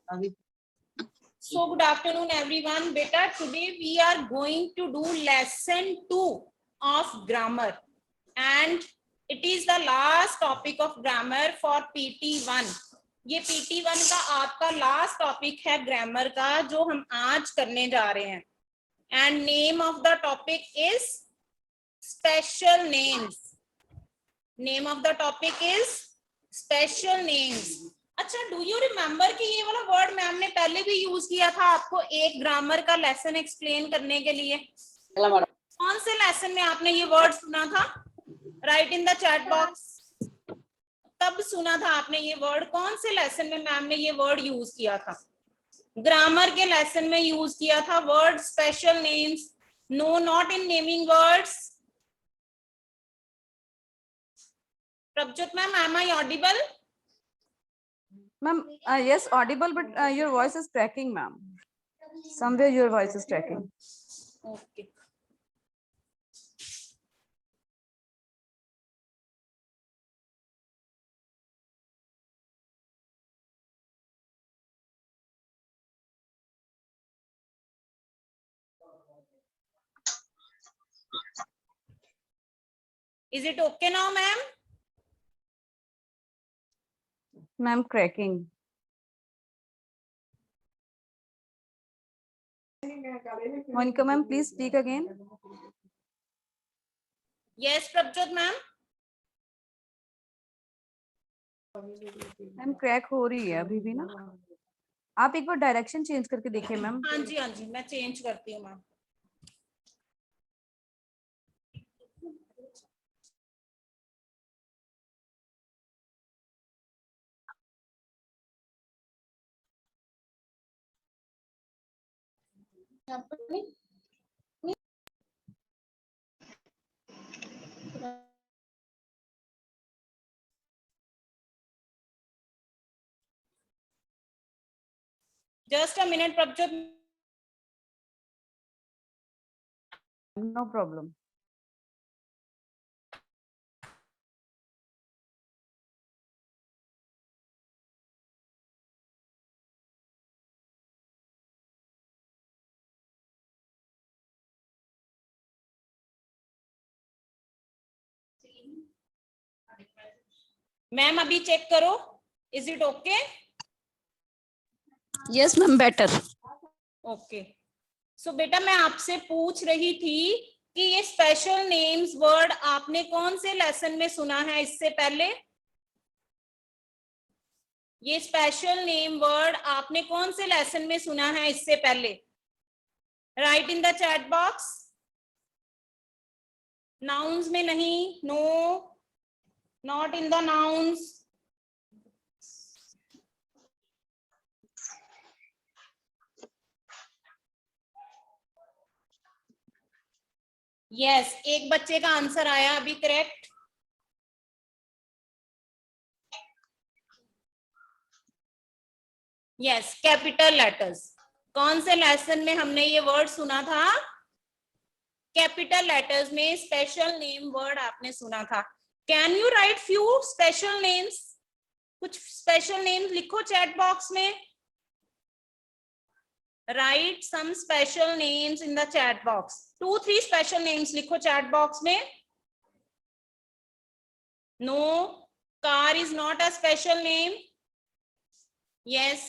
So good afternoon everyone. Beta, today we are going to do lesson 2 of grammar and it is the last topic of grammar for PT1. ये PT1 का आपका last topic है grammar का जो हम आज करने जा रहे हैं. And name of the topic is special names. Name of the topic is special names. अच्छा, डू यू रिमेम्बर कि ये वाला वर्ड मैम ने पहले भी यूज किया था आपको एक ग्रामर का लेसन एक्सप्लेन करने के लिए. कौन से लेसन में आपने ये वर्ड सुना था? Right in the chat box. तब सुना था आपने ये वर्ड? कौन से लेसन में मैम ने ये वर्ड यूज किया था? ग्रामर के लेसन में यूज किया था word special names. No, not in naming words. Prabhjot ma'am, am I audible? Ma'am, yes, audible, but your voice is cracking, ma'am. Somewhere your voice is cracking. Okay. Is it okay now, ma'am? Ma'am, cracking. Monica ma'am, please speak again. Yes, Prabjot ma'am. Ma'am crack हो रही है अभी भी ना. आप एक बार direction change करके देखिए मैम. हाँ जी, मैं चेंज करती हूँ ma'am. Just a minute, Prabjot. No problem. Ma'am अभी चेक करो. Is it okay? Yes ma'am, better. Okay. So बेटा मैं आपसे पूछ रही थी कि ये स्पेशल नेम्स वर्ड आपने कौन से लेसन में सुना है इससे पहले? ये स्पेशल नेम वर्ड आपने कौन से लेसन में सुना है इससे पहले? Write in the chat box. Nouns में नहीं. No, not in the nouns. Yes, एक बच्चे का आंसर आया अभी करेक्ट. Yes, capital letters. कौन से लेसन में हमने ये वर्ड सुना था? कैपिटल लेटर्स में स्पेशल नेम वर्ड आपने सुना था. Can you write few special names? कुछ स्पेशल नेम्स लिखो चैट बॉक्स में. Write some special names in the chat box. 2-3 special names लिखो चैट बॉक्स में. No, car is not a special name. Yes,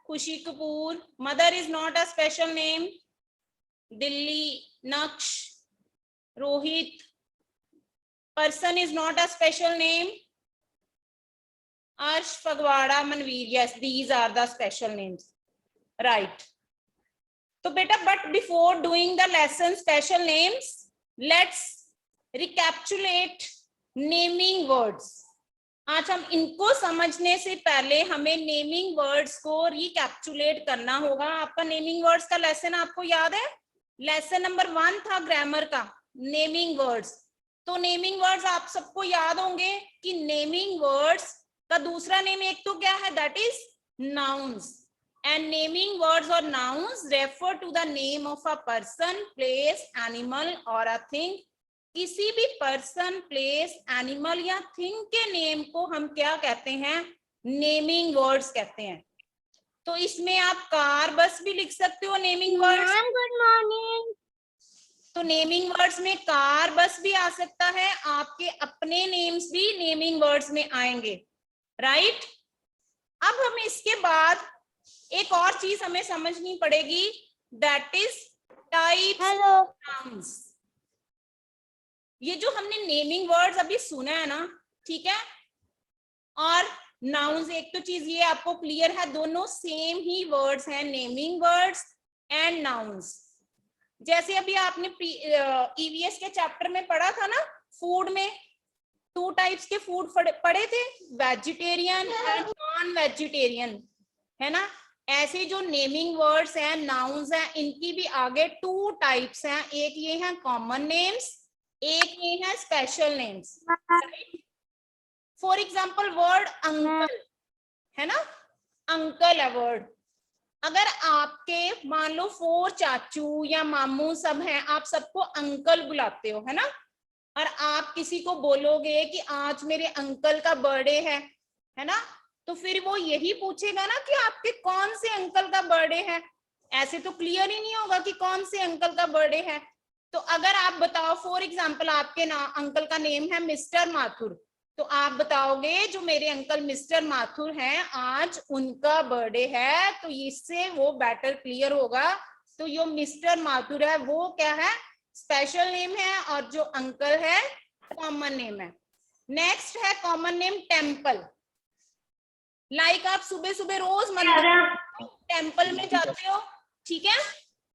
Khushi Kapoor. Mother is not a special name. Delhi, Naksh, Rohit. Person is not a special name. Arsh, Phagwara, Manveer. Yes, these are the special names. Right. तो बेटा but before doing the lesson special names let's recapitulate naming words. आज हम इनको समझने से पहले हमें naming words को रिकैप्चुलेट करना होगा. आपका नेमिंग वर्ड्स का लेसन आपको याद है? लेसन नंबर 1 था ग्रामर का, नेमिंग वर्ड्स. तो नेमिंग वर्ड्स आप सबको याद होंगे कि नेमिंग वर्ड्स का दूसरा नेम एक तो क्या है? That is nouns. And naming words or nouns refer to the name of a person, place, animal or a thing. किसी भी person, place, animal या thing के नेम को हम क्या कहते हैं? नेमिंग वर्ड्स कहते हैं. तो इसमें आप कार बस भी लिख सकते हो नेमिंग वर्ड्स। Good morning. तो नेमिंग वर्ड्स में कार बस भी आ सकता है, आपके अपने नेम्स भी नेमिंग वर्ड्स में आएंगे, राइट। अब हमें इसके बाद एक और चीज हमें समझनी पड़ेगी, that is types hello. Of nouns. ये जो हमने नेमिंग वर्ड्स अभी सुना है ना, ठीक है, और नाउन्स, एक तो चीज ये आपको क्लियर है, दोनों सेम ही वर्ड्स हैं, नेमिंग वर्ड्स एंड नाउन्स। जैसे अभी आपने ईवीएस के चैप्टर में पढ़ा था ना, फूड में 2 टाइप्स के फूड पढ़े थे, वेजिटेरियन एंड नॉन वेजिटेरियन, है ना। ऐसे जो नेमिंग वर्ड्स हैं, नाउन्स हैं, इनकी भी आगे 2 टाइप्स हैं, एक ये है कॉमन नेम्स, एक ये है special names. For example word uncle है ना, अंकल है वर्ड। अगर आपके मान लो 4 चाचू या मामू सब हैं, आप सबको अंकल बुलाते हो, है ना, और आप किसी को बोलोगे कि आज मेरे अंकल का बर्थडे है ना, तो फिर वो यही पूछेगा ना कि आपके कौन से अंकल का बर्थडे है। ऐसे तो क्लियर ही नहीं होगा कि कौन से अंकल का बर्थडे है। तो अगर आप बताओ, फॉर एग्जाम्पल आपके अंकल का नेम है मिस्टर माथुर, तो आप बताओगे जो मेरे अंकल मिस्टर माथुर हैं, आज उनका बर्थडे है, तो इससे वो बेटर क्लियर होगा। तो जो मिस्टर माथुर है वो क्या है, स्पेशल नेम है, और जो अंकल है कॉमन नेम है। नेक्स्ट है कॉमन नेम टेम्पल। लाइक आप सुबह सुबह रोज मंदिर टेम्पल में जाते हो, ठीक है,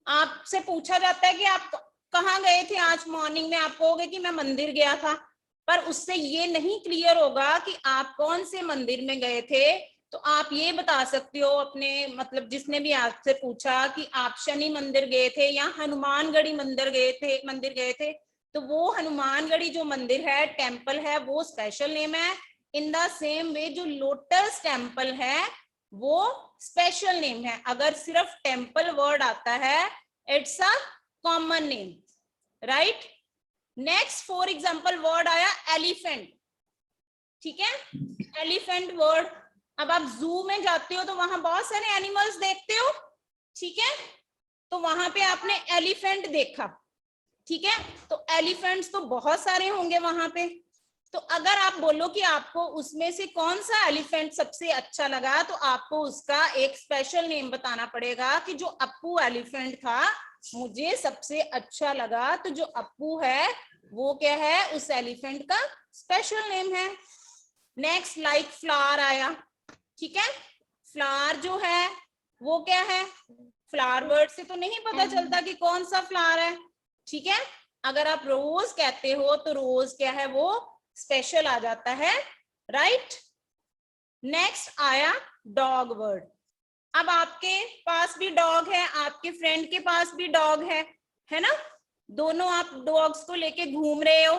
आपसे पूछा जाता है कि आप कहाँ गए थे आज मॉर्निंग में, आप कहोगे कि मैं मंदिर गया था, पर उससे ये नहीं क्लियर होगा कि आप कौन से मंदिर में गए थे। तो आप ये बता सकते हो अपने, मतलब जिसने भी आपसे पूछा कि आप शनि मंदिर गए थे या हनुमानगढ़ी मंदिर गए थे, तो वो हनुमानगढ़ी जो मंदिर है, टेम्पल है, वो स्पेशल नेम है। इन द सेम वे जो लोटस टेम्पल है वो स्पेशल नेम है। अगर सिर्फ टेम्पल वर्ड आता है, it's a common name, right. Next for example word आया एलिफेंट, ठीक है, एलिफेंट वर्ड। अब आप जू में जाते हो तो वहां बहुत सारे एनिमल्स देखते हो, ठीक है, तो वहां पे आपने एलिफेंट देखा, ठीक है, तो एलिफेंट्स तो बहुत सारे होंगे वहां पे। तो अगर आप बोलो कि आपको उसमें से कौन सा एलिफेंट सबसे अच्छा लगा, तो आपको उसका एक स्पेशल नेम बताना पड़ेगा कि जो अप्पू एलिफेंट था मुझे सबसे अच्छा लगा, तो जो अप्पू है वो क्या है, उस एलिफेंट का स्पेशल नेम है। नेक्स्ट लाइक फ्लावर आया, ठीक है, फ्लावर जो है वो क्या है, फ्लावर वर्ड से तो नहीं पता चलता कि कौन सा फ्लावर है, ठीक है। अगर आप रोज कहते हो तो रोज क्या है, वो स्पेशल आ जाता है, राइट। नेक्स्ट आया डॉग वर्ड। अब आपके पास भी डॉग है, आपके फ्रेंड के पास भी डॉग है ना, दोनों आप डॉग्स को लेके घूम रहे हो,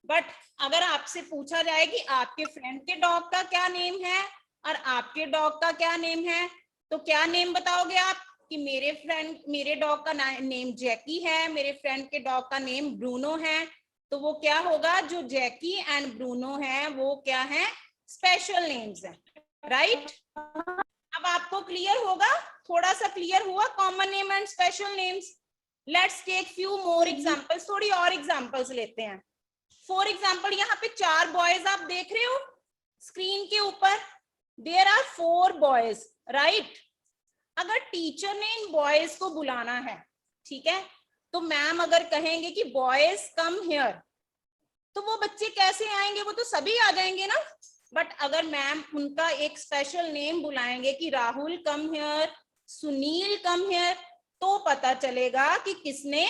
बट अगर आपसे पूछा जाए कि आपके फ्रेंड के डॉग का क्या नेम है और आपके डॉग का क्या नेम है, तो क्या नेम बताओगे आप कि मेरे डॉग का नेम जैकी है, मेरे फ्रेंड के डॉग का नेम ब्रूनो है, तो वो क्या होगा, जो जैकी एंड ब्रूनो है वो क्या है, स्पेशल नेम्स है, राइट। अब आपको क्लियर होगा, थोड़ा सा क्लियर हुआ common name and special names. Let's take few more examples, थोड़ी और एग्जांपल्स लेते हैं। फॉर एग्जांपल यहाँ पे 4 बॉयज आप देख रहे हो स्क्रीन के ऊपर, देयर आर 4 बॉयज, राइट। अगर टीचर ने इन बॉयज को बुलाना है, ठीक है, तो मैम अगर कहेंगे कि बॉयज कम हियर, तो वो बच्चे कैसे आएंगे, वो तो सभी आ जाएंगे ना। बट अगर मैम उनका एक स्पेशल नेम बुलाएंगे कि Rahul come here, Sunil come here, तो पता चलेगा कि किसने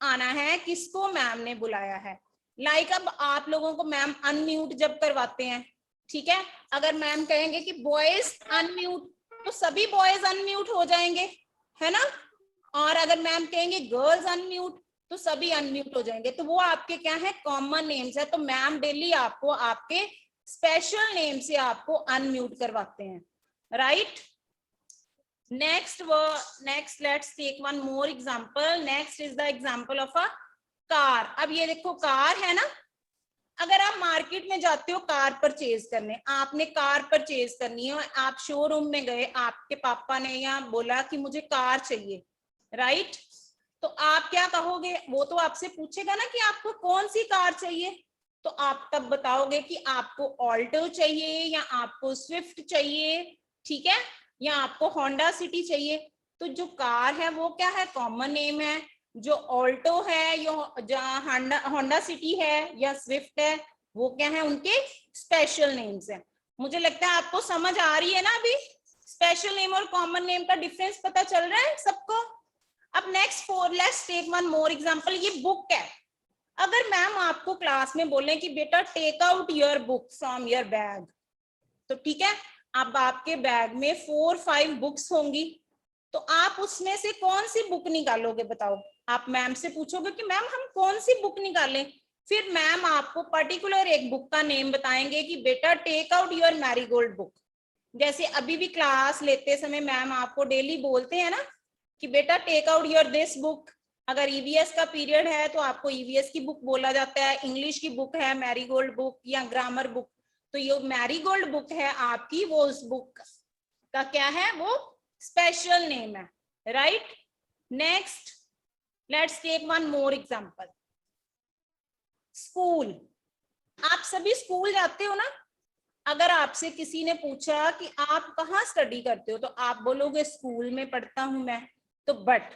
आना है, किसको मैम ने बुलाया है। लाइक अब आप लोगों को मैम अनम्यूट जब करवाते हैं, ठीक है, अगर मैम कहेंगे कि बॉयज अनम्यूट, तो सभी बॉयज अनम्यूट हो जाएंगे, है ना। और अगर मैम कहेंगे गर्ल्स अनम्यूट, तो सभी अनम्यूट हो जाएंगे। तो वो आपके क्या है, कॉमन नेम्स है। तो मैम डेली आपको आपके स्पेशल नेम से आपको अनम्यूट करवाते हैं, right. Next let's take one more example. Next is the example of a car. अब ये देखो कार है ना, अगर आप मार्केट में जाते हो कार परचेज करने, आपने कार परचेज करनी है, आप शोरूम में गए, आपके पापा ने या बोला कि मुझे कार चाहिए, राइट? तो आप क्या कहोगे? वो तो आपसे पूछेगा ना कि आपको कौन सी कार चाहिए, तो आप तब बताओगे कि आपको ऑल्टो चाहिए या आपको स्विफ्ट चाहिए, ठीक है, या आपको होंडा सिटी चाहिए। तो जो कार है वो क्या है? कॉमन नेम है। जो ऑल्टो है, जहाँ होंडा सिटी है या स्विफ्ट है, वो क्या है? उनके स्पेशल नेम्स हैं। मुझे लगता है आपको समझ आ रही है ना अभी? स्पेशल नेम और कॉमन नेम का डिफरेंस पता चल रहा है सबको? अब next let's take one more example. ये बुक है। अगर मैम आपको क्लास में बोले कि बेटा take out your book from your bag, तो ठीक है, अब आपके बैग में 4-5 बुक्स होंगी, तो आप उसमें से कौन सी बुक निकालोगे? बताओ। आप मैम से पूछोगे कि मैम हम कौन सी बुक निकालें, फिर मैम आपको पर्टिकुलर एक बुक का नेम बताएंगे कि बेटा take out your marigold book. जैसे अभी भी क्लास लेते समय मैम आपको डेली बोलते हैं ना कि बेटा take out your this book. अगर ईवीएस का पीरियड है तो आपको ईवीएस की बुक बोला जाता है, इंग्लिश की बुक है मैरीगोल्ड बुक या ग्रामर बुक। तो ये मैरीगोल्ड बुक है आपकी, वो उस बुक का क्या है? वो स्पेशल नेम है, right? Next let's take one more example. School. आप सभी स्कूल जाते हो ना? अगर आपसे किसी ने पूछा कि आप कहाँ स्टडी करते हो, तो आप बोलोगे स्कूल में पढ़ता हूं मैं। तो बट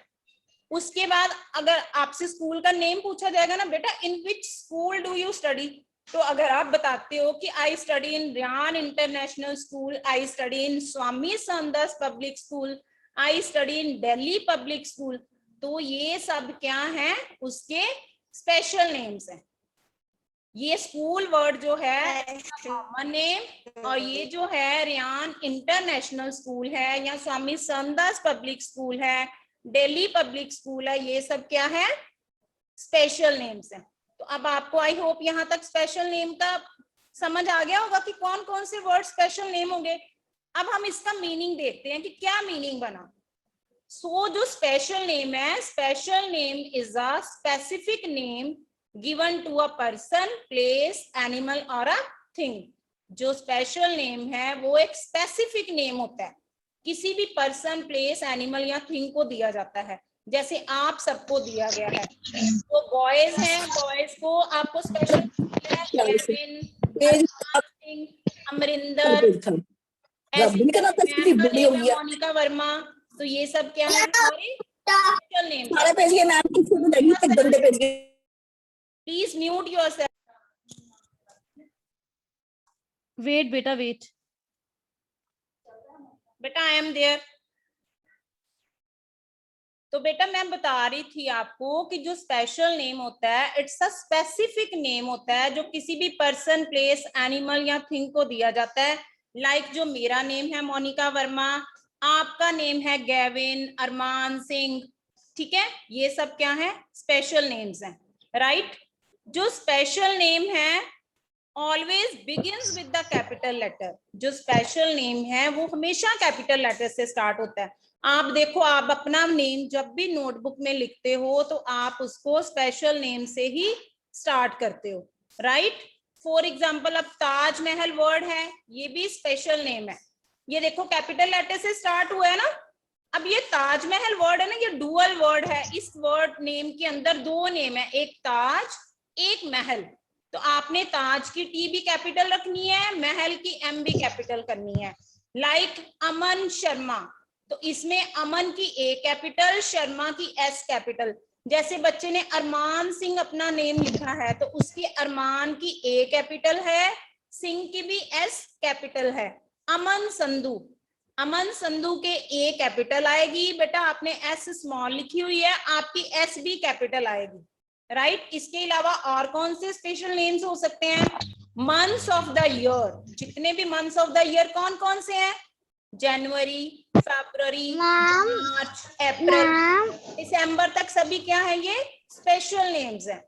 उसके बाद अगर आपसे स्कूल का नेम पूछा जाएगा ना, बेटा in which school do you study, तो अगर आप बताते हो कि I study in Ryan international school, I study in Swami Samdas public school, I study in Delhi public school, तो ये सब क्या है? उसके स्पेशल नेम्स हैं। ये स्कूल वर्ड जो है कॉमन नेम, और ये जो है रियान इंटरनेशनल स्कूल है या स्वामी समदास पब्लिक स्कूल है, दिल्ली पब्लिक स्कूल है, ये सब क्या है? स्पेशल नेम्स हैं। तो अब आपको आई होप यहाँ तक स्पेशल नेम का समझ आ गया होगा कि कौन कौन से वर्ड स्पेशल नेम होंगे। अब हम इसका मीनिंग देखते हैं कि क्या मीनिंग बना। जो स्पेशल नेम है, special name is a specific name given to a person, place, animal और अ थिंग। जो स्पेशल नेम है वो एक स्पेसिफिक नेम होता है, किसी भी पर्सन, प्लेस, एनिमल या थिंग को दिया जाता है। जैसे आप सबको दिया गया है। तो बॉयज हैं, बॉयज को आपको स्पेशल केविन, अरमान सिंह, अमरिंदर, ऐसे मैम का नेम है मोनिका वर्मा। तो ये सब क्या है? हमारे स्पेशल नेम्स हैं। Please mute yourself. Wait, beta, wait. बेटा आई एम देयर। तो बेटा मैं बता रही थी आपको कि जो स्पेशल नेम होता है इट्स अ स्पेसिफिक नेम होता है, जो किसी भी पर्सन, प्लेस, एनिमल या थिंग को दिया जाता है। लाइक जो मेरा नेम है मोनिका वर्मा, आपका नेम है गैविन, अरमान सिंह, ठीक है, ये सब क्या है? स्पेशल नेम्स हैं, राइट? जो स्पेशल नेम है always begins with the capital letter. जो स्पेशल नेम है वो हमेशा कैपिटल लेटर से स्टार्ट होता है। आप देखो, आप अपना नेम जब भी नोटबुक में लिखते हो तो आप उसको स्पेशल नेम से ही स्टार्ट करते हो, राइट? फॉर एग्जाम्पल, अब ताजमहल वर्ड है, ये भी स्पेशल नेम है। ये देखो कैपिटल लेटर से स्टार्ट हुआ है ना। अब ये ताजमहल वर्ड है ना, ये डुअल वर्ड है। इस वर्ड नेम के अंदर दो नेम है, एक ताज, एक महल। तो आपने ताज की टी भी कैपिटल रखनी है, महल की एम भी कैपिटल करनी है। लाइक अमन शर्मा, तो इसमें अमन की ए कैपिटल, शर्मा की एस कैपिटल। जैसे बच्चे ने अरमान सिंह अपना नेम लिखा है तो उसकी अरमान की ए कैपिटल है, सिंह की भी एस कैपिटल है। अमन संधू, अमन संधू के ए कैपिटल आएगी, बेटा आपने एस स्मॉल लिखी हुई है, आपकी एस भी कैपिटल आएगी, राइट? इसके अलावा और कौन से स्पेशल नेम्स हो सकते हैं? मंथ्स ऑफ द ईयर, जितने भी मंथ्स ऑफ द ईयर कौन कौन से हैं? जनवरी, फरवरी, मार्च, अप्रैल, दिसंबर तक सभी क्या है? ये स्पेशल नेम्स हैं।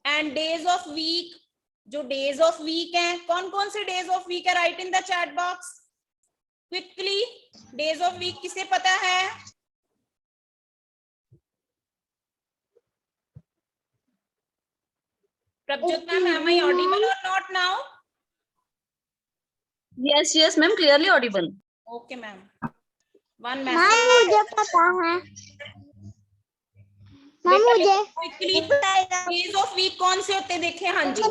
एंड डेज ऑफ वीक, जो डेज ऑफ वीक हैं, कौन कौन से डेज ऑफ वीक है? Write in the chat box quickly. Days of week किसे पता है? Prabjot ma'am, am I audible or not now? Yes, yes, ma'am, clearly audible. Okay ma'am. One ma'am message. मुझे पता है मैम मुझे quickly days of week कौन से होते हैं देखें। हाँ जी,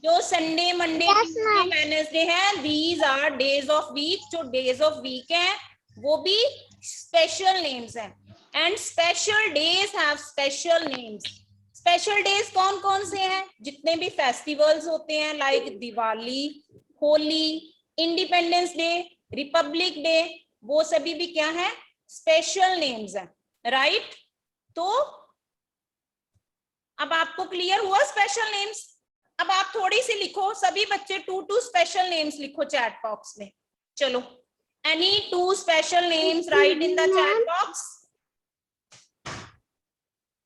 जो Sunday Monday Yes, Tuesday ma'am. Wednesday है, these are days of week. जो डेज ऑफ वीक है वो भी स्पेशल नेम्स हैं, and special days have special names. Special days कौन कौन से हैं? जितने भी फेस्टिवल्स होते हैं, like Diwali, Holi, independence day, republic day, वो सभी भी क्या है? स्पेशल नेम्स हैं, राइट? तो अब आपको क्लियर हुआ स्पेशल नेम्स? अब आप थोड़ी सी लिखो, सभी बच्चे 2 स्पेशल नेम्स लिखो चैट बॉक्स में। चलो, any 2 special names write in the chat box.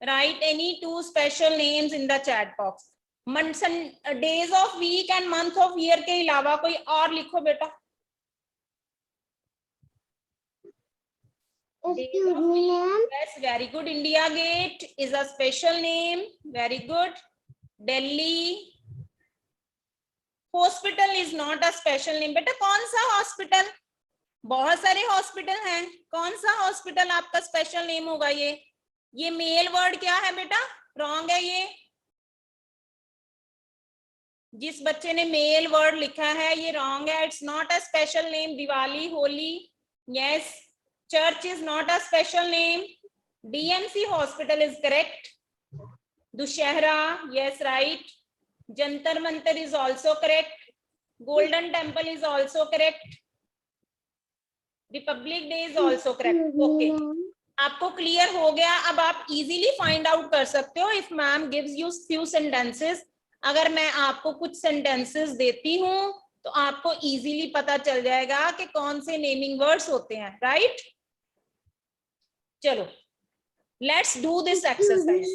Write any 2 special names in the chat box. Days of week and month of year के अलावा कोई और लिखो बेटा। Excuse me, ma'am. Yes, very good. India Gate is a special name. Very good. Delhi Hospital is not a special name. बेटा कौन सा hospital? बहुत सारे हॉस्पिटल हैं, कौन सा हॉस्पिटल आपका स्पेशल नेम होगा? ये मेल वर्ड क्या है बेटा? रॉन्ग है ये। जिस बच्चे ने मेल वर्ड लिखा है ये रॉन्ग है, it's not a special name. Diwali, Holi, yes. Church is not a special name. DMC hospital is correct. Dussehra, yes, right. Jantar Mantar is also correct. Golden Temple is also correct. Republic Day is also correct. Okay. आपको clear हो गया? अब आप easily find out कर सकते हो if ma'am gives you few sentences. अगर मैं आपको कुछ सेंटेंसेस देती हूं तो आपको इजीली पता चल जाएगा कि कौन से नेमिंग वर्ड्स होते हैं, राइट? चलो, लेट्स डू दिस एक्सरसाइज।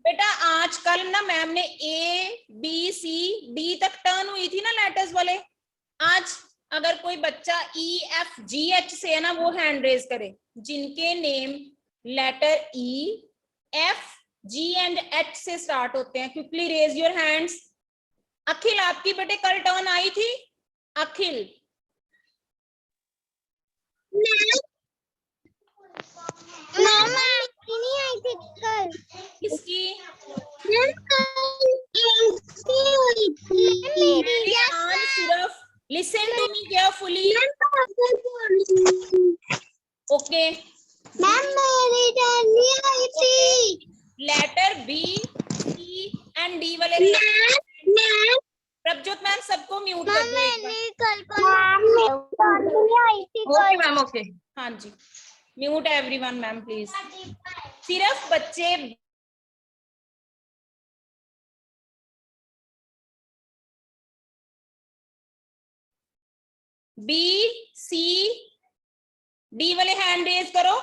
बेटा आजकल ना मैम ने ABCD तक टर्न हुई थी ना लेटर्स वाले। आज अगर कोई बच्चा EFGH से है ना, वो हैंड रेज करे जिनके name letter EFG and H से स्टार्ट होते हैं। Quickly raise your hands. Akhil, आपकी बेटे कल टर्न आई थी? अखिल, नहीं आई थी कल। किसकी? मेरी आज सिर्फ listen to me carefully. Okay, ma'am मेरी टर्न नहीं आई थी। Letter B, C and D वाले। प्रभजोत मैम सबको म्यूट कर दो एक बार। मैंने कल टर्न नहीं आई थी Okay, कल। ma'am, okay. हाँ जी, म्यूट एवरीवन मैम प्लीज। सिर्फ बच्चे B, C, D वाले हैंड रेज करो।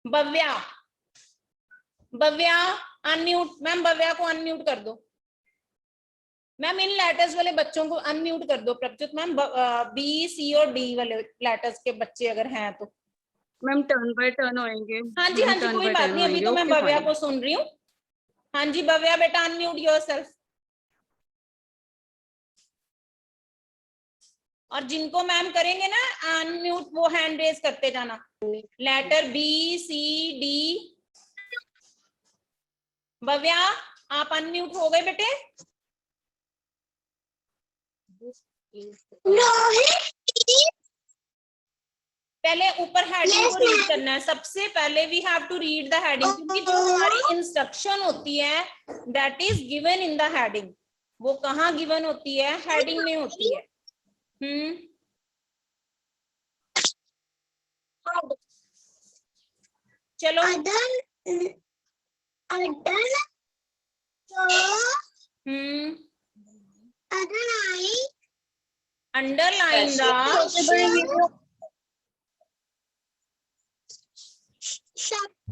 भव्या, भव्या अनम्यूट। मैम भव्या को अनम्यूट कर दो। मैम इन लेटर्स वाले बच्चों को अनम्यूट कर दो। प्रभजोत मैम B, C और D वाले लेटर्स के बच्चे अगर हैं तो। मैम टर्न बाय टर्न होएंगे। हाँ जी, हाँ जी, कोई बात नहीं, अभी तो मैं भव्या को सुन रही हूँ। हाँ जी भव्या बेटा, अनम्यूट योरसेल्फ। और जिनको मैम करेंगे ना अनम्यूट, वो हैंड रेज करते जाना। Letter B, C, D। Bhavya आप अनम्यूट हो गए बेटे? पहले ऊपर हेडिंग को रीड करना है सबसे पहले। We have to read the heading, क्योंकि जो हमारी इंस्ट्रक्शन होती है that is given in the heading. वो कहाँ गिवन होती है? हेडिंग में होती है। चलो, underline the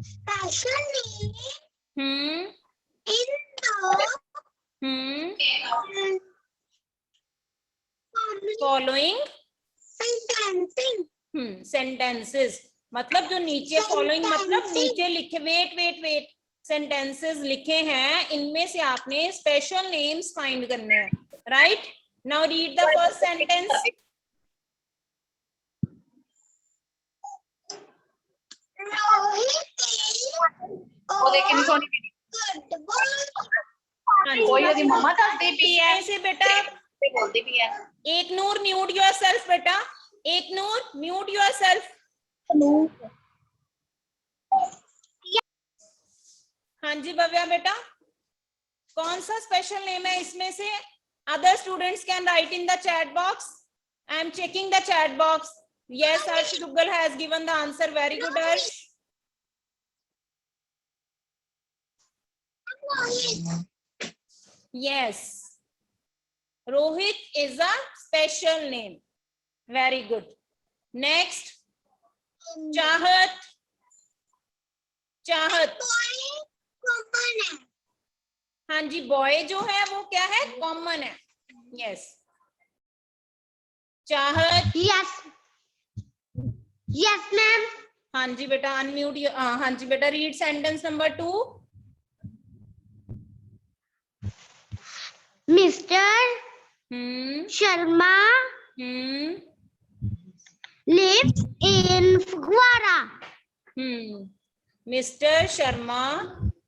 special name in the following sentencing. Sentences. मतलब जो नीचे फॉलोइंग मतलब नीचे लिखे। वेट वेट वेट, सेंटेंसेस लिखे हैं, इनमें से आपने स्पेशल नेम्स फाइंड करने हैं, right? Now read the first sentence. मम्मा दसदी पई है ऐसे बेटा ते बोलदी पई है. एक नूर म्यूट योरसेल्फ बेटा, एक नूर म्यूट योरसेल्फ. हाँ जी भव्या बेटा, कौन सा स्पेशल नेम है इसमें से? Other students can write in the chat box. I am checking the chat box. Yes, Harsh Duggal has given the answer. Very good, Harsh. Yes, Rohit is a special name. Very good. Next, Chahat. चाहत. हाँ जी, boy जो है वो क्या है? Common है. Yes. चाहत. Yes, ma'am. हाँ जी बेटा, अनम्यूट. हाँ जी बेटा, read sentence number 2. Mr. Sharma lives in Fagwara. Mr. Sharma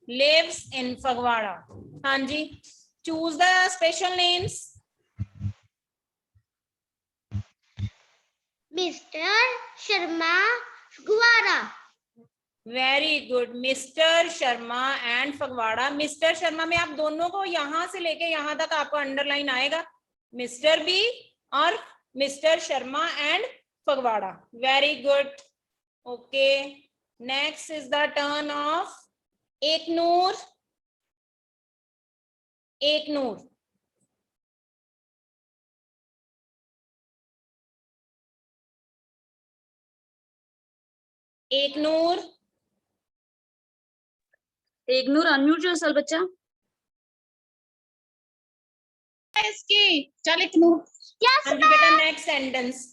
lives in Fagwara. हाँ जी, choose the special names. Mr. Sharma Fagwara. Very good. Mister Sharma and Phagwara. Mister Sharma में आप दोनों को यहां से लेके यहां तक आपको अंडरलाइन आएगा, मिस्टर भी और mister Sharma and Phagwara. Very good. Okay, next is the turn of एक नूर. एक नूर. एक नूर. एक नूर अनम्यूट योरसेल्फ बच्चा. इसकी चल एक नूर. Yes, हाँ जी बेटा, next sentence.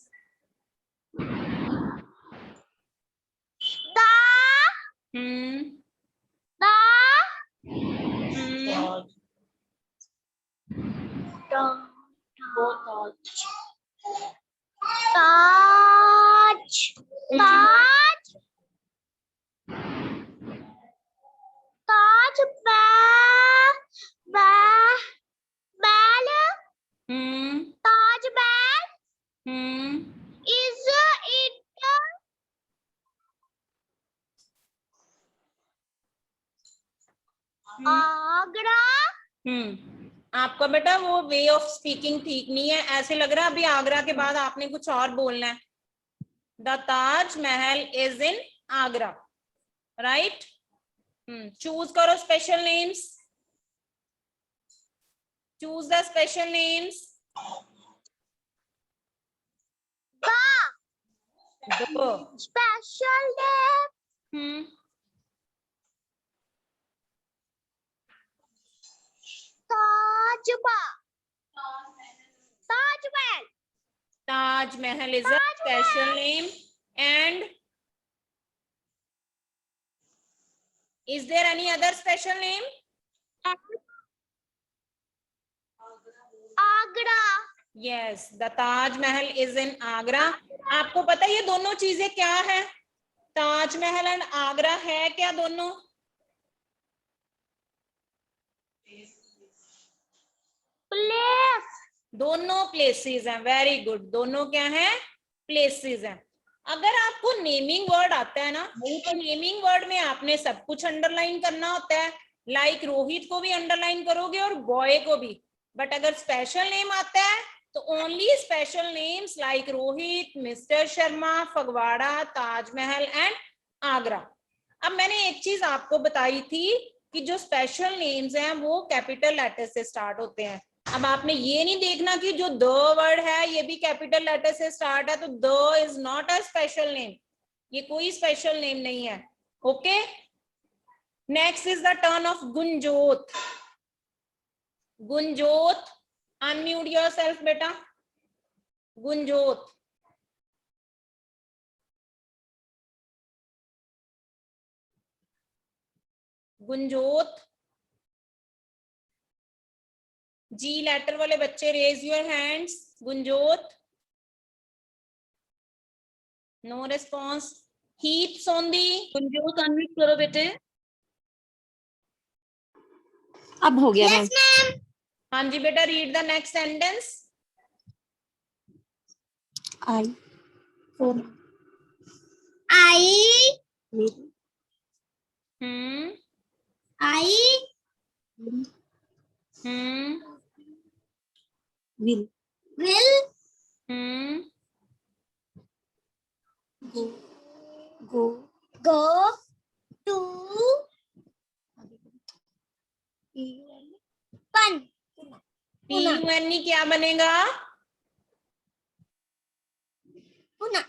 the Taj. Taj Mahal is it Agra? आपका बेटा वो वे ऑफ स्पीकिंग ठीक नहीं है, ऐसे लग रहा है अभी आगरा के बाद आपने कुछ और बोलना है. The Taj Mahal is in Agra, right? Choose करो special names. Choose the special names. दो. Special name. Taj Mahal. Taj Mahal is a special name. And is there any other special name? Agra. Yes, the Taj Mahal is in Agra. आपको पता है ये दोनों चीजें क्या है? Taj Mahal and Agra है क्या दोनों? Place. दोनों प्लेसेस हैं. Very good. दोनों क्या हैं? प्लेसेस हैं. अगर आपको नेमिंग वर्ड आता है ना, तो नेमिंग वर्ड में आपने सब कुछ अंडरलाइन करना होता है. लाइक रोहित को भी अंडरलाइन करोगे और बॉय को भी. बट अगर स्पेशल नेम आता है तो only special names like Rohit, mister Sharma, Phagwara, Taj Mahal and Agra. अब मैंने एक चीज आपको बताई थी कि जो स्पेशल नेम्स हैं वो कैपिटल लेटर से स्टार्ट होते हैं. अब आपने ये नहीं देखना कि जो द वर्ड है ये भी कैपिटल लेटर से स्टार्ट है, तो the is not a special name. ये कोई स्पेशल नेम नहीं है. Okay, next is the turn of Gunjot. Gunjot, unmute yourself बेटा. गुंजोत. गुंजोत, जी लेटर वाले बच्चे raise your hands. Gunjot, no response. Heep Sondhi, Gunjot unmute करो बेटे। अब हो गया Yes, मैम। ma'am. हाँ जी बेटा, read the next sentence. I for I hmm hmm will will hmm go go go to fun. PUNE क्या बनेगा? Pune.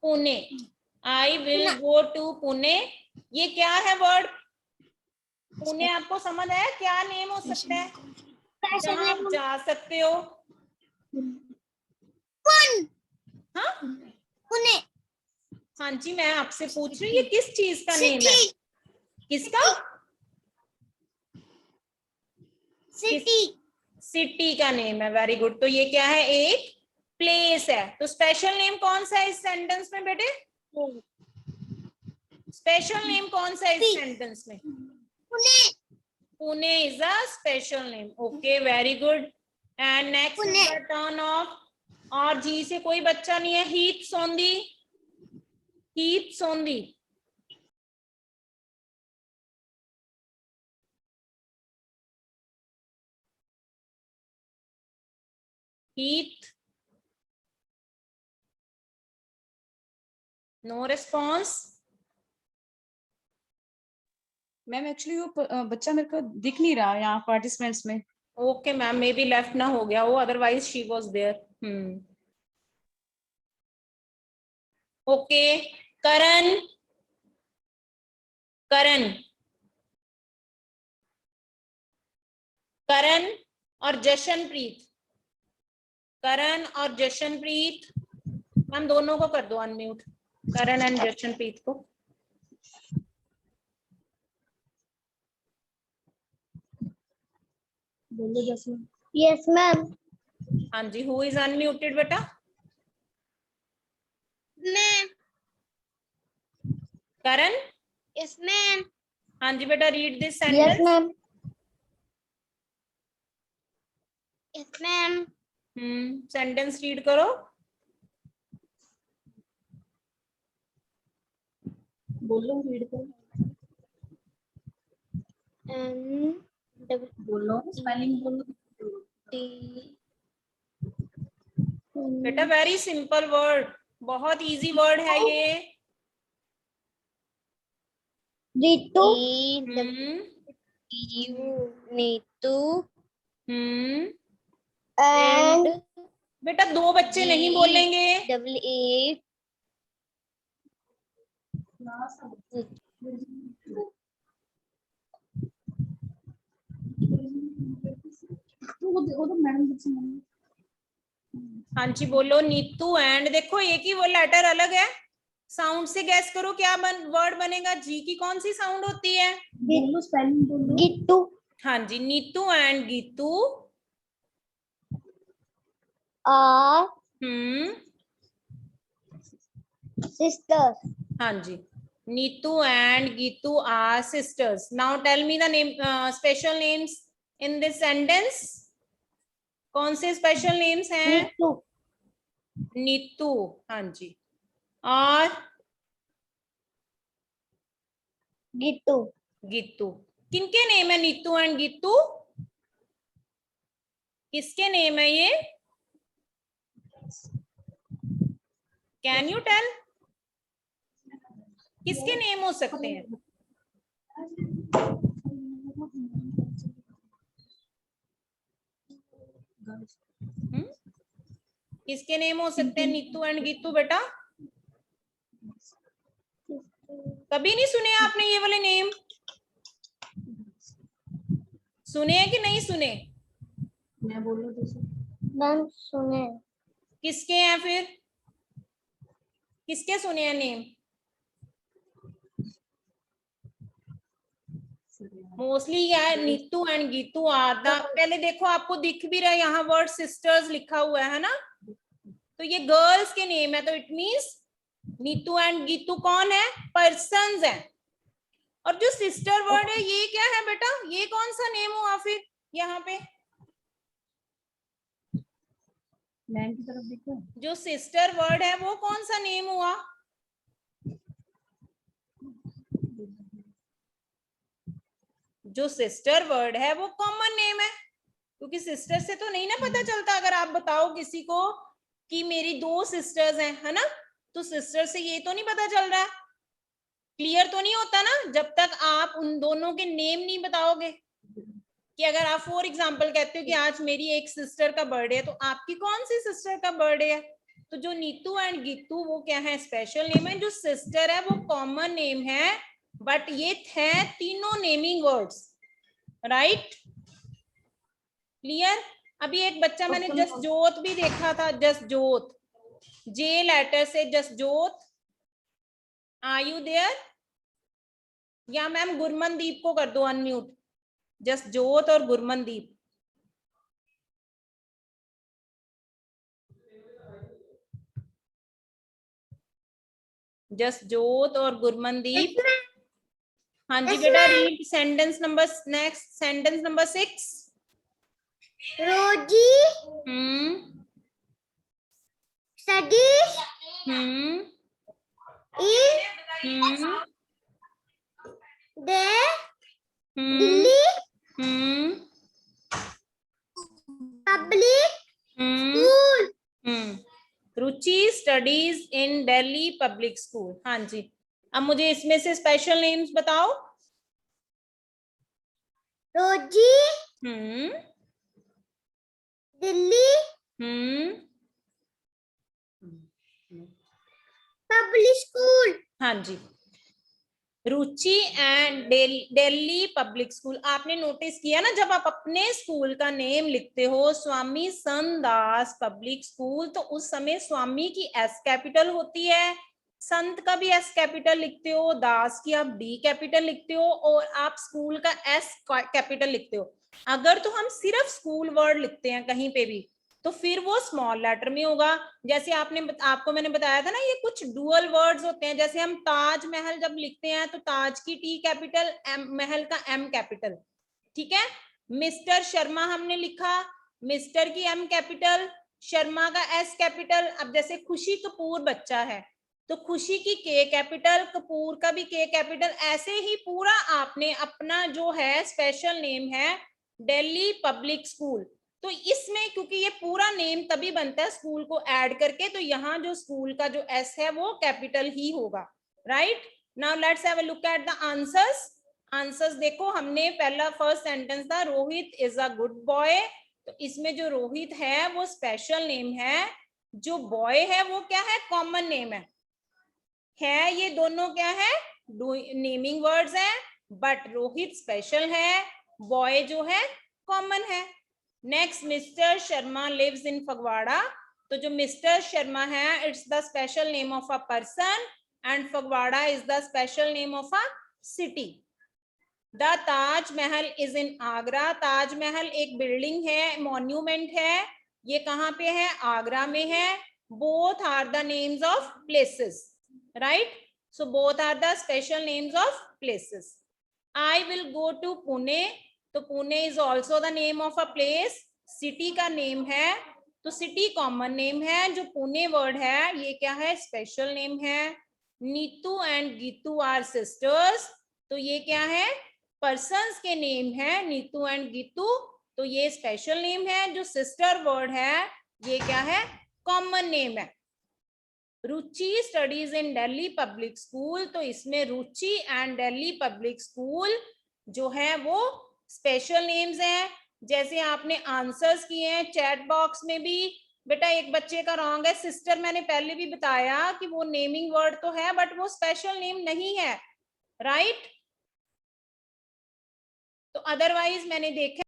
Pune. I will go to Pune. ये क्या है वर्ड? पुणे आपको समझ आया क्या नेम हो सकता है जहाँ आप जा सकते हो? Pune. हाँ Pune. हाँ जी, मैं आपसे पूछ रही हूँ ये किस चीज का नेम है? City. किसका? City. सिटी का नेम है। Very good. तो ये क्या है? एक प्लेस है। तो स्पेशल नेम कौन सा है इस सेंटेंस में बेटे? स्पेशल नेम कौन सा है इस सेंटेंस में? Pune. Pune is a special name. Okay, very good. And next Pune. Is the turn of, और जी से कोई बच्चा नहीं है। Heep Sondhi, Heep Sondhi. Heep, no response. Ma'am actually वो बच्चा मेरे को दिख नहीं रहा यहाँ पार्टिसिपेंट्स में। Okay ma'am, maybe left ना हो गया वो, otherwise she was there. Okay, Karan, Karan, Karan और जशनप्रीत, करण और जशनप्रीत। मैम दोनों को कर दो अनम्यूट, करण एंड जशनप्रीत को। Yes, ma'am. हाँ जी, हु इज अनम्यूटेड बेटा? Ma'am. करण। Yes, ma'am. हाँ जी बेटा, read this Yes, sentence. ma'am. Yes, ma'am. Sentence read करो। बोलो रीड करो। बोलो स्पेलिंग बोलो। बेटा वेरी सिंपल वर्ड, बहुत इजी वर्ड है ये। Ritu. Nitu. And बेटा दो बच्चे नहीं बोलेंगे। double E. हाँ जी बोलो, नीतू एंड। देखो एक ही वो लेटर अलग है, साउंड से गैस करो क्या वर्ड बनेगा। जी की कौन सी साउंड होती है? बोलो स्पेलिंग बोलो। Gitu. हाँ जी, Nitu and Gitu. Are sisters. हाँ जी, Nitu and Geetu are sisters. Now tell me the name, special names in this sentence. कौन से स्पेशल नेम्स हैं? Nitu. नीतू, हाँ जी, और Gitu. गीतू। किनके नेम है नीतू एंड गीतू? किसके नेम है ये? Can you tell? किसके नेम हो सकते हैं? किसके नेम हो सकते हैं नीतू एंड गीतू बेटा? कभी नहीं सुने आपने ये वाले नेम? सुने हैं कि नहीं सुने? मैं बोलो तो मैम सुने। किसके हैं फिर? किसके सुने हैं नेम? मोस्टली क्या है, Neetu and Geetu are the, पहले देखो आपको दिख भी रहा है यहाँ वर्ड सिस्टर्स लिखा हुआ है ना, तो ये गर्ल्स के नेम है, तो it means Neetu and Geetu कौन है, पर्सन्स हैं। और जो सिस्टर वर्ड है ये क्या है बेटा, ये कौन सा नेम हुआ फिर यहाँ पे, मैम की तरफ देखो, जो सिस्टर वर्ड है वो कौन सा नेम हुआ, जो सिस्टर वर्ड है वो कॉमन नेम है, क्योंकि सिस्टर से तो नहीं ना पता चलता। अगर आप बताओ किसी को कि मेरी 2 सिस्टर्स हैं, है ना, तो सिस्टर से ये तो नहीं पता चल रहा है, क्लियर तो नहीं होता ना, जब तक आप उन दोनों के नेम नहीं बताओगे। कि अगर आप फॉर एग्जांपल कहते हो कि आज मेरी एक सिस्टर का बर्थडे है, तो आपकी कौन सी सिस्टर का बर्थडे है, तो जो नीतू एंड गीतू वो क्या है, स्पेशल नेम है, जो सिस्टर है वो कॉमन नेम है, बट ये थे तीनों नेमिंग वर्ड्स, राइट, क्लियर। अभी एक बच्चा मैंने जसजोत भी देखा था, जसजोत, जे लेटर से जसजोत, आर यू देयर, या मैम गुरमनदीप को कर दो अनम्यूट, जसजोत और गुरमनदीप। जसजोत और गुरमनदीप, हाँ जी बेटा, read sentence number, next sentence number 6। रोजी studies in the Delhi public school. Ruchi studies in Delhi public school, हाँ जी। अब मुझे इसमें से स्पेशल नेम्स बताओ। रोजी दिल्ली पब्लिक स्कूल, हाँ जी, रुचि एंड दिल्ली पब्लिक स्कूल। आपने नोटिस किया ना, जब आप अपने स्कूल का नेम लिखते हो स्वामी संत दास पब्लिक स्कूल, तो उस समय स्वामी की एस कैपिटल होती है, संत का भी एस कैपिटल लिखते हो, दास की आप डी कैपिटल लिखते हो, और आप स्कूल का एस कैपिटल लिखते हो। अगर तो हम सिर्फ स्कूल वर्ड लिखते हैं कहीं पे भी, तो फिर वो स्मॉल लेटर में होगा। जैसे आपको मैंने बताया था ना, ये कुछ डुअल वर्ड्स होते हैं, जैसे हम ताजमहल जब लिखते हैं तो ताज की टी कैपिटल, महल का एम कैपिटल, ठीक है। मिस्टर शर्मा हमने लिखा, मिस्टर की एम कैपिटल, शर्मा का एस कैपिटल। अब जैसे खुशी कपूर बच्चा है, तो खुशी की के कैपिटल, कपूर का भी के कैपिटल। ऐसे ही पूरा आपने अपना जो है स्पेशल नेम है दिल्ली पब्लिक स्कूल, तो इसमें क्योंकि ये पूरा नेम तभी बनता है स्कूल को ऐड करके, तो यहाँ जो स्कूल का जो एस है वो कैपिटल ही होगा, right. Now let's have a look at the answers. Answers देखो, हमने पहला फर्स्ट सेंटेंस था Rohit is a good boy, तो इसमें जो रोहित है वो स्पेशल नेम है, जो बॉय है वो क्या है, कॉमन नेम है। ये दोनों क्या है, नेमिंग वर्ड्स हैं, बट रोहित स्पेशल है, बॉय जो है कॉमन है। Next, mister Sharma lives in Phagwara, तो जो मिस्टर शर्मा है it's the special name of a person, and Phagwara is the special name of a city. The Taj Mahal is in Agra, Taj Mahal एक बिल्डिंग है, मॉन्यूमेंट है, ये कहाँ पे है, आगरा में है। Both are the names of places, right, so both are the special names of places. I will go to Pune, तो Pune is also the name of a place, city का नेम है, तो सिटी कॉमन नेम है, जो Pune word है ये क्या है, स्पेशल नेम है। Neetu and Geetu are sisters, तो ये क्या है, पर्सन्स के नेम है, नीतू एंड गीतू, तो ये स्पेशल नेम है। जो सिस्टर वर्ड है ये क्या है, कॉमन नेम है। Ruchi studies in Delhi public school, तो इसमें Ruchi and Delhi public school जो है वो स्पेशल नेम्स हैं। जैसे आपने आंसर्स किए हैं चैट बॉक्स में भी, बेटा एक बच्चे का रॉन्ग है, सिस्टर मैंने पहले भी बताया कि वो नेमिंग वर्ड तो है बट वो स्पेशल नेम नहीं है, राइट। तो अदरवाइज मैंने देखा